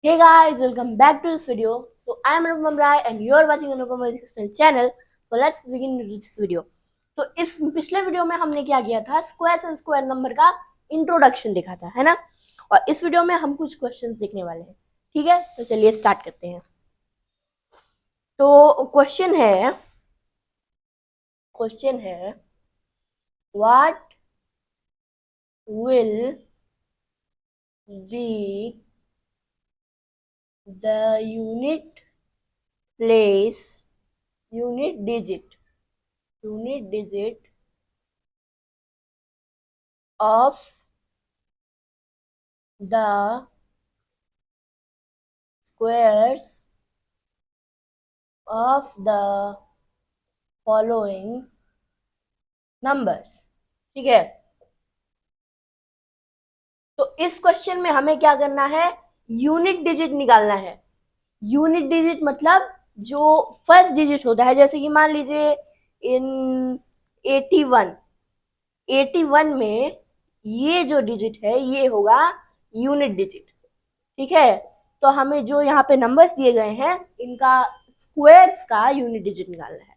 Hey guys, welcome back to this video. So I am Anupam Rai and you are watching Anupam Educational channel. So let's begin with this video. तो इस पिछले video में हमने क्या किया था, squares and square number का introduction देखा था, है ना। और इस वीडियो में हम कुछ क्वेश्चंस देखने वाले हैं। ठीक है, तो चलिए स्टार्ट करते हैं। तो क्वेश्चन है what will be the place unit digit of the squares of the following numbers। ठीक है, तो इस क्वेश्चन में हमें क्या करना है, यूनिट डिजिट निकालना है। यूनिट डिजिट मतलब जो फर्स्ट डिजिट होता है, जैसे कि मान लीजिए इन 81 में ये जो डिजिट है ये होगा यूनिट डिजिट। ठीक है, तो हमें जो यहाँ पे नंबर्स दिए गए हैं इनका स्क्वायर्स का यूनिट डिजिट निकालना है।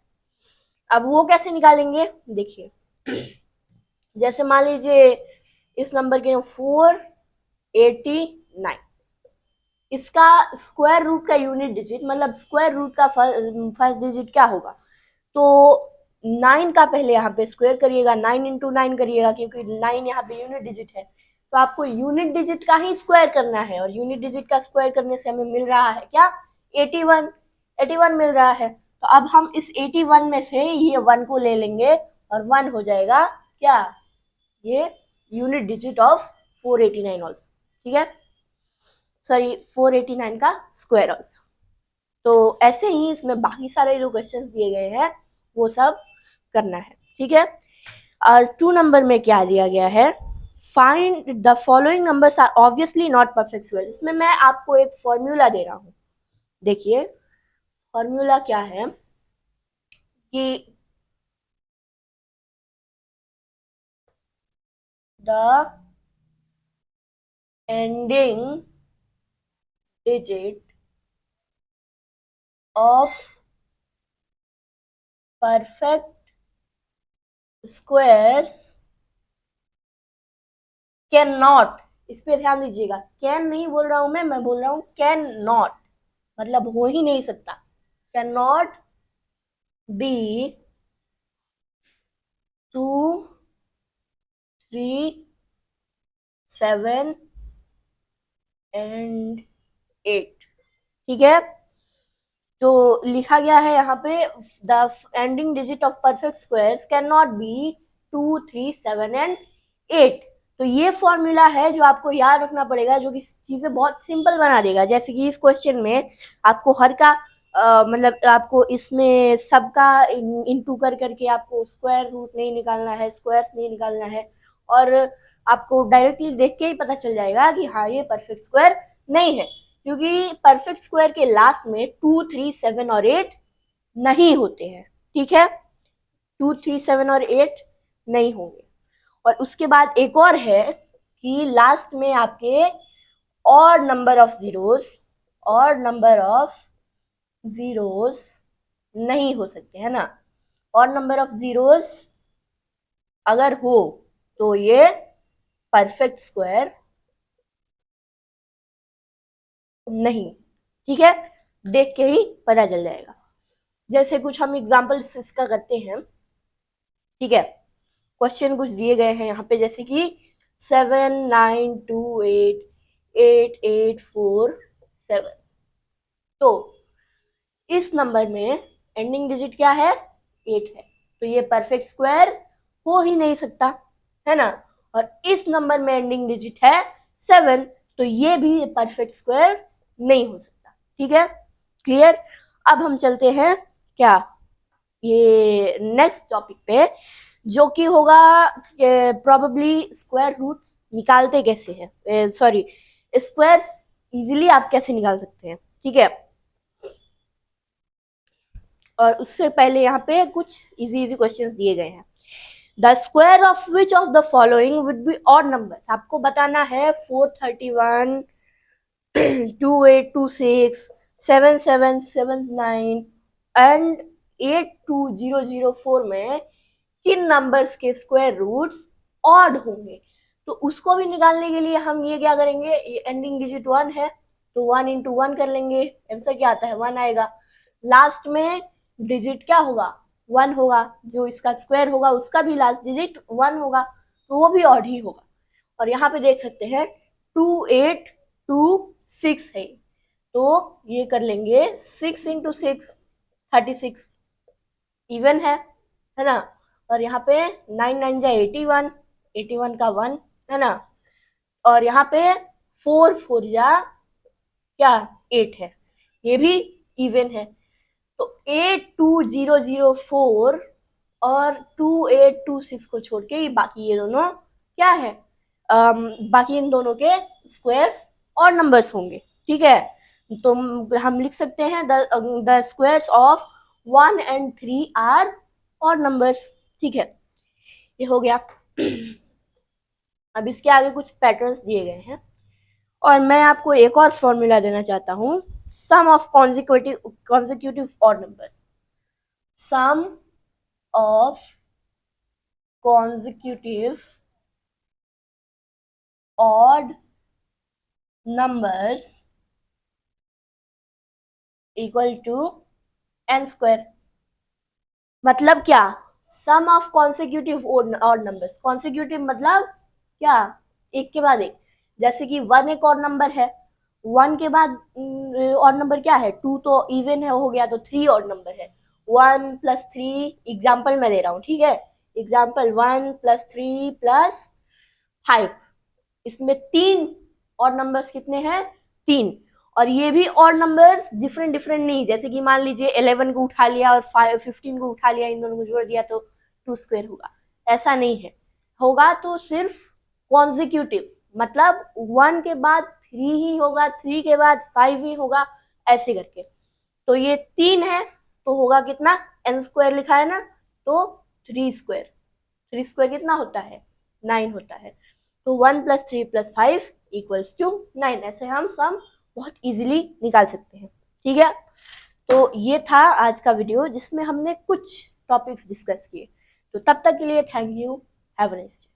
अब वो कैसे निकालेंगे, देखिए। जैसे मान लीजिए इस नंबर के 489, इसका स्क्वायर रूट का यूनिट डिजिट मतलब स्क्वायर रूट का फर्स्ट डिजिट क्या होगा, तो 9 का पहले यहाँ पे स्क्वायर करिएगा, 9 इंटू 9 करिएगा, क्योंकि 9 यहाँ पे यूनिट डिजिट है। तो आपको यूनिट डिजिट का ही स्क्वायर करना है, और यूनिट डिजिट का स्क्वायर करने से हमें मिल रहा है क्या, 81 मिल रहा है। तो अब हम इस 81 में से ये 1 को ले लेंगे और 1 हो जाएगा क्या, ये यूनिट डिजिट ऑफ 489 ऑल्सो। ठीक है, सॉरी 489 का स्क्वायर ऑल्सो। तो ऐसे ही इसमें बाकी सारे जो क्वेश्चंस दिए गए हैं वो सब करना है। ठीक है, और 2 नंबर में क्या दिया गया है, find the following numbers are obviously not perfect square. इसमें मैं आपको एक फॉर्मूला दे रहा हूँ। देखिए फॉर्मूला क्या है कि the ending digit of perfect squares can not, इस पे ध्यान दीजिएगा, कैन नहीं बोल रहा हूं मैं बोल रहा हूं कैन नॉट, मतलब हो ही नहीं सकता। Can not be 2, 3, 7 and 8। ठीक है, तो लिखा गया है यहाँ पे the ending digit of perfect squares can not be 2, 3, 7 and 8। तो ये फॉर्मूला है जो आपको याद रखना पड़ेगा, जो कि चीजें बहुत सिंपल बना देगा। जैसे कि इस क्वेश्चन में आपको हर का मतलब आपको इसमें सबका इनटू कर करके आपको स्क्वायर रूट नहीं निकालना है, स्क्वायर्स नहीं निकालना है, और आपको डायरेक्टली देख के ही पता चल जाएगा कि हाँ ये परफेक्ट स्क्वायर नहीं है, क्योंकि परफेक्ट स्क्वायर के लास्ट में 2, 3, 7 और 8 नहीं होते हैं। ठीक है, 2, 3, 7 और 8 नहीं होंगे। और उसके बाद एक और है कि लास्ट में आपके और नंबर ऑफ जीरोस नहीं हो सकते, है ना। और नंबर ऑफ जीरोस अगर हो तो ये परफेक्ट स्क्वायर नहीं। ठीक है, देख के ही पता चल जाएगा। जैसे कुछ हम एग्जाम्पल्स इसका करते हैं। ठीक है, क्वेश्चन कुछ दिए गए हैं यहाँ पे, जैसे कि 7, 9, 2, 8, 8, 8, 4, 7। तो इस नंबर में एंडिंग डिजिट क्या है, 8 है, तो ये परफेक्ट स्क्वायर हो ही नहीं सकता, है ना। और इस नंबर में एंडिंग डिजिट है 7, तो ये भी परफेक्ट स्क्वायर नहीं हो सकता। ठीक है, क्लियर। अब हम चलते हैं क्या, ये नेक्स्ट टॉपिक पे, जो कि होगा प्रोबेबली स्क्वायर रूट्स निकालते कैसे हैं, सॉरी स्क्वायर्स इजीली आप कैसे निकाल सकते हैं। ठीक है, और उससे पहले यहाँ पे कुछ इजी इजी क्वेश्चंस दिए गए हैं। The square of which of the following would be odd numbers. आपको बताना है 431, 2826, 7779 एंड 82004 में किन नंबर्स के स्क्वायर रूट्स ऑड होंगे। तो उसको भी निकालने के लिए हम ये क्या करेंगे, ये एंडिंग डिजिट 1 है तो 1 इंटू 1 कर लेंगे, आंसर क्या आता है 1 आएगा। लास्ट में डिजिट क्या होगा 1 होगा, जो इसका स्क्वायर होगा उसका भी लास्ट डिजिट 1 होगा, तो वो भी ऑड ही होगा। और यहाँ पे देख सकते हैं 2826 है, तो ये कर लेंगे 6 इंटू 6 36 इवन है ना। और यहाँ पे 9 9 जा 81, 81 का 1 है ना। और यहाँ पे 4 4 जा क्या 8 है, ये भी इवन है। तो 82004 और 2826 को छोड़ के बाकी ये दोनों क्या है, बाकी इन दोनों के स्क्वायर्स और नंबर्स होंगे। ठीक है, तो हम लिख सकते हैं the squares of 1 and 3 are odd numbers. ठीक है, ये हो गया। अब इसके आगे कुछ पैटर्न्स दिए गए हैं और मैं आपको एक और फॉर्मूला देना चाहता हूं, sum of consecutive odd numbers. Sum of consecutive odd numbers equal to n square. मतलब क्या, sum of consecutive odd numbers. Consecutive मतलब क्या, एक के बाद एक। जैसे कि 1 एक और नंबर है, 1 के बाद और नंबर क्या है 2, तो इवन है हो गया, तो 3 और नंबर है 1 प्लस 3। एग्जाम्पल मैं दे रहा हूँ, ठीक है, एग्जाम्पल 1 प्लस 3 प्लस 5, इसमें 3 और नंबर्स कितने हैं 3। और ये भी और नंबर्स डिफरेंट डिफरेंट नहीं, जैसे कि मान लीजिए 11 को उठा लिया और 15 को उठा लिया, इन दोनों को जोड़ दिया तो 2 स्क्वायर होगा, ऐसा नहीं है। होगा तो सिर्फ कॉन्जिक्यूटिव, मतलब 1 के बाद 3 ही होगा, 3 के बाद 5 ही होगा, ऐसे करके। तो ये 3 है तो होगा कितना n स्क्वायर लिखा है ना, तो 3 स्क्वायर, 3 स्क्वायर कितना होता है 9 होता है। तो 1 प्लस 3 प्लस 5 इक्वल्स टू 9। ऐसे हम सम बहुत इजीली निकाल सकते हैं। ठीक है, तो ये था आज का वीडियो जिसमें हमने कुछ टॉपिक्स डिस्कस किए। तो तब तक के लिए thank you, have a nice day.